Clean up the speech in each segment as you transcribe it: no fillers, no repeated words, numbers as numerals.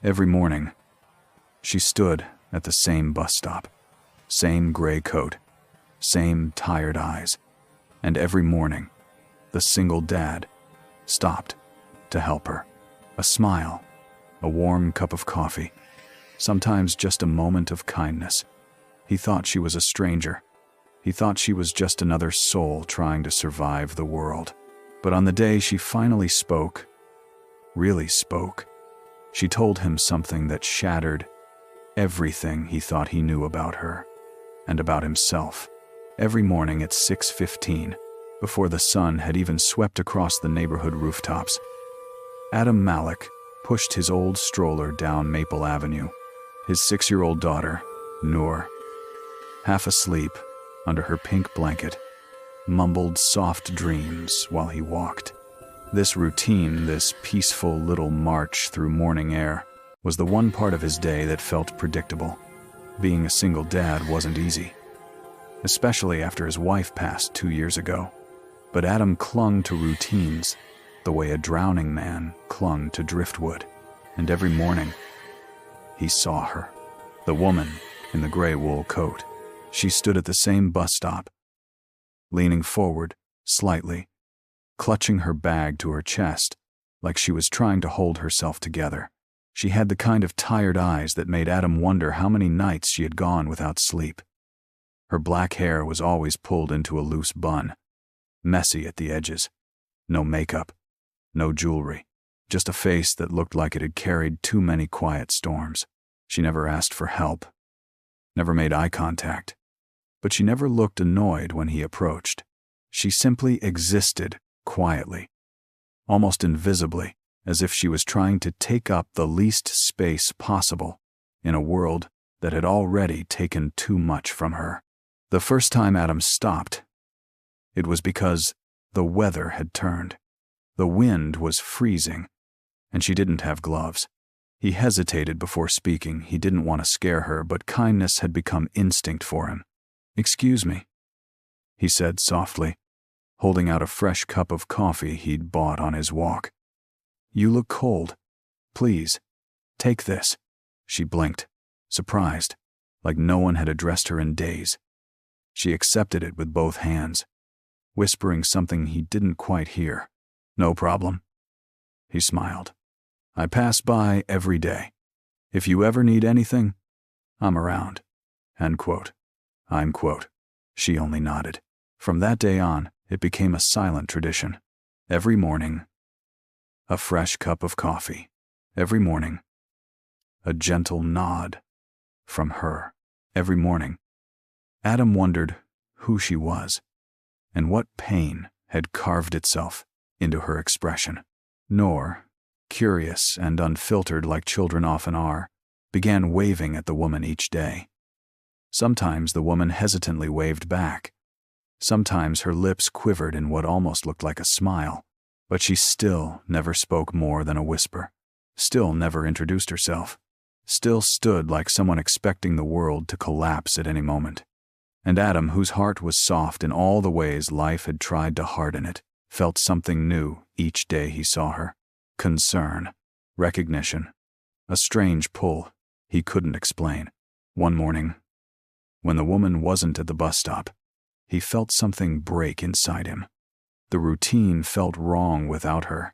Every morning, she stood at the same bus stop, same gray coat, same tired eyes, and every morning, the single dad stopped to help her. A smile, a warm cup of coffee, sometimes just a moment of kindness. He thought she was a stranger. He thought she was just another soul trying to survive the world. But on the day she finally spoke, really spoke, she told him something that shattered everything he thought he knew about her and about himself. Every morning at 6:15, before the sun had even swept across the neighborhood rooftops, Adam Malik pushed his old stroller down Maple Avenue. His 6-year-old daughter, Noor, half asleep under her pink blanket, mumbled soft dreams while he walked. This routine, this peaceful little march through morning air, was the one part of his day that felt predictable. Being a single dad wasn't easy, especially after his wife passed 2 years ago. But Adam clung to routines the way a drowning man clung to driftwood. And every morning, he saw her, the woman in the gray wool coat. She stood at the same bus stop, leaning forward slightly, clutching her bag to her chest like she was trying to hold herself together. She had the kind of tired eyes that made Adam wonder how many nights she had gone without sleep. Her black hair was always pulled into a loose bun, messy at the edges. No makeup, no jewelry, just a face that looked like it had carried too many quiet storms. She never asked for help, never made eye contact, but she never looked annoyed when he approached. She simply existed quietly, almost invisibly, as if she was trying to take up the least space possible in a world that had already taken too much from her. The first time Adam stopped, it was because the weather had turned. The wind was freezing, and she didn't have gloves. He hesitated before speaking. He didn't want to scare her, but kindness had become instinct for him. "Excuse me," he said softly, holding out a fresh cup of coffee he'd bought on his walk. "You look cold. Please, take this." She blinked, surprised, like no one had addressed her in days. She accepted it with both hands, whispering something he didn't quite hear. "No problem." He smiled. "I pass by every day. If you ever need anything, I'm around." End quote. I'm quote. She only nodded. From that day on, it became a silent tradition. Every morning, a fresh cup of coffee. Every morning, a gentle nod from her. Every morning, Adam wondered who she was and what pain had carved itself into her expression. Noor, curious and unfiltered like children often are, began waving at the woman each day. Sometimes the woman hesitantly waved back. Sometimes her lips quivered in what almost looked like a smile, but she still never spoke more than a whisper, still never introduced herself, still stood like someone expecting the world to collapse at any moment. And Adam, whose heart was soft in all the ways life had tried to harden it, felt something new each day he saw her. Concern, recognition, a strange pull he couldn't explain. One morning, when the woman wasn't at the bus stop, he felt something break inside him. The routine felt wrong without her.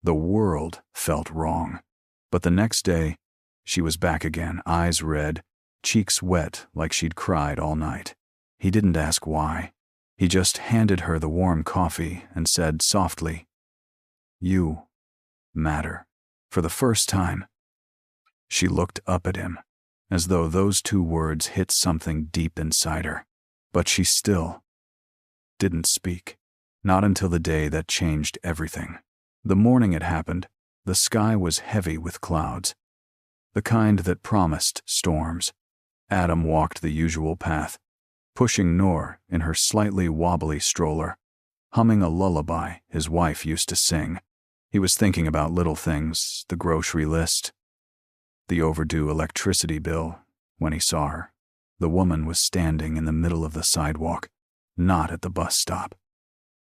The world felt wrong. But the next day, she was back again, eyes red, cheeks wet like she'd cried all night. He didn't ask why. He just handed her the warm coffee and said softly, "You matter." For the first time, she looked up at him, as though those two words hit something deep inside her. But she still didn't speak. Not until the day that changed everything. The morning it happened, the sky was heavy with clouds, the kind that promised storms. Adam walked the usual path, pushing Noor in her slightly wobbly stroller, humming a lullaby his wife used to sing. He was thinking about little things, the grocery list, the overdue electricity bill, when he saw her. The woman was standing in the middle of the sidewalk, not at the bus stop.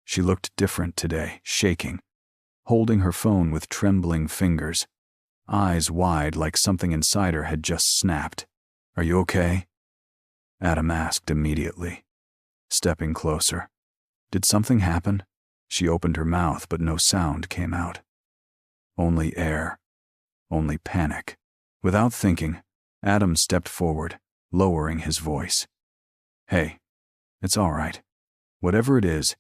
She looked different today, shaking, holding her phone with trembling fingers, eyes wide like something inside her had just snapped. "Are you okay?" Adam asked immediately, stepping closer. Did something happen? She opened her mouth, but no sound came out. Only air. Only panic. Without thinking, Adam stepped forward, lowering his voice. "Hey, it's all right. Whatever it is,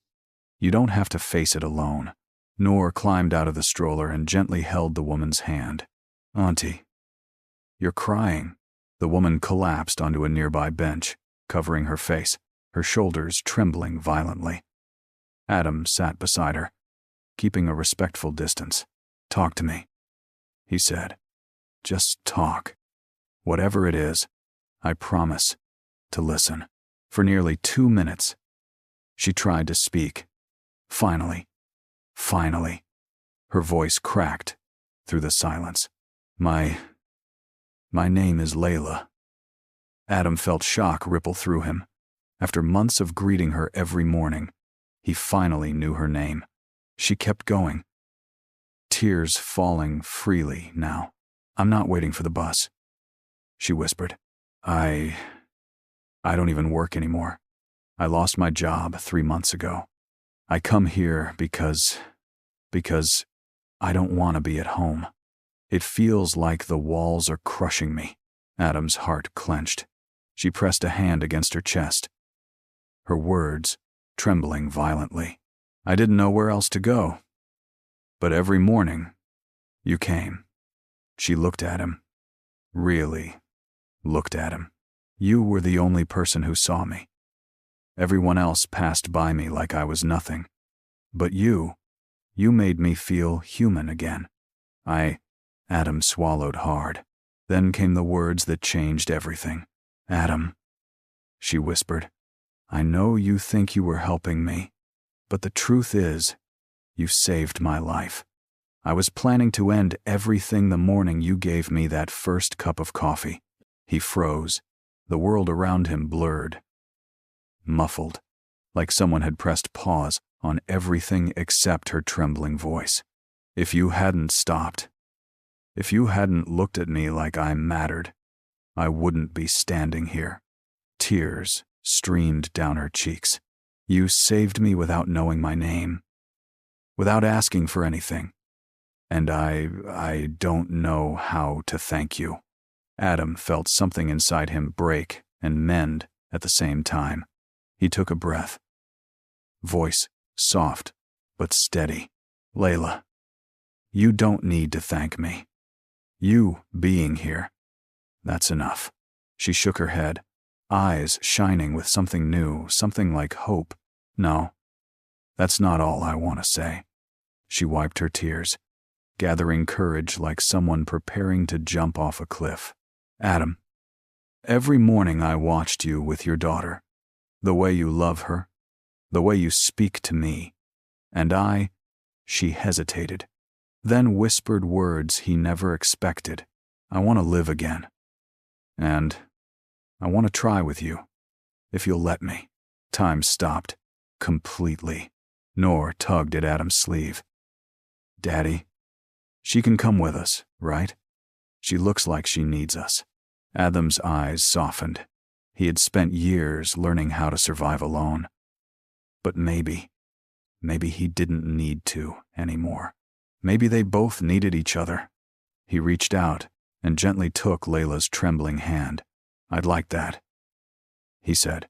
you don't have to face it alone." Noor climbed out of the stroller and gently held the woman's hand. "Auntie, you're crying." The woman collapsed onto a nearby bench, covering her face, her shoulders trembling violently. Adam sat beside her, keeping a respectful distance. "Talk to me," he said. "Just talk. Whatever it is, I promise to listen." For nearly 2 minutes, she tried to speak. Finally, her voice cracked through the silence. My name is Layla." Adam felt shock ripple through him. After months of greeting her every morning, he finally knew her name. She kept going, tears falling freely now. "I'm not waiting for the bus," she whispered. I don't even work anymore. I lost my job 3 months ago. I come here because I don't want to be at home. It feels like the walls are crushing me." Adam's heart clenched. She pressed a hand against her chest, her words trembling violently. "I didn't know where else to go. But every morning, you came." She looked at him, really looked at him. "You were the only person who saw me. Everyone else passed by me like I was nothing. But you made me feel human again." Adam swallowed hard. Then came the words that changed everything. "Adam," she whispered, "I know you think you were helping me, but the truth is, you saved my life. I was planning to end everything the morning you gave me that first cup of coffee." He froze. The world around him blurred, muffled, like someone had pressed pause on everything except her trembling voice. "If you hadn't stopped, if you hadn't looked at me like I mattered, I wouldn't be standing here." Tears streamed down her cheeks. "You saved me without knowing my name, without asking for anything. And I don't know how to thank you." Adam felt something inside him break and mend at the same time. He took a breath. Voice soft but steady. "Layla, you don't need to thank me. You being here, that's enough." She shook her head, eyes shining with something new, something like hope. "No, that's not all I want to say." She wiped her tears, gathering courage like someone preparing to jump off a cliff. "Adam, every morning I watched you with your daughter, the way you love her, the way you speak to me, and she hesitated, then whispered words he never expected. "I want to live again. And I want to try with you, if you'll let me." Time stopped, completely. Noor tugged at Adam's sleeve. "Daddy, she can come with us, right? She looks like she needs us." Adam's eyes softened. He had spent years learning how to survive alone. But maybe he didn't need to anymore. Maybe they both needed each other. He reached out and gently took Layla's trembling hand. "I'd like that," he said,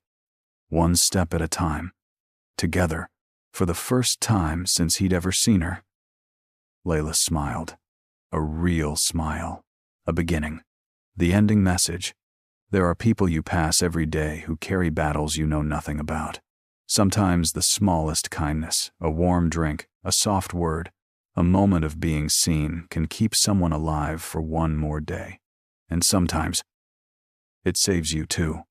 "one step at a time, together, for the first time since he'd ever seen her." Layla smiled, a real smile, a beginning. The ending message: there are people you pass every day who carry battles you know nothing about. Sometimes the smallest kindness, a warm drink, a soft word, a moment of being seen can keep someone alive for one more day. And sometimes it saves you too.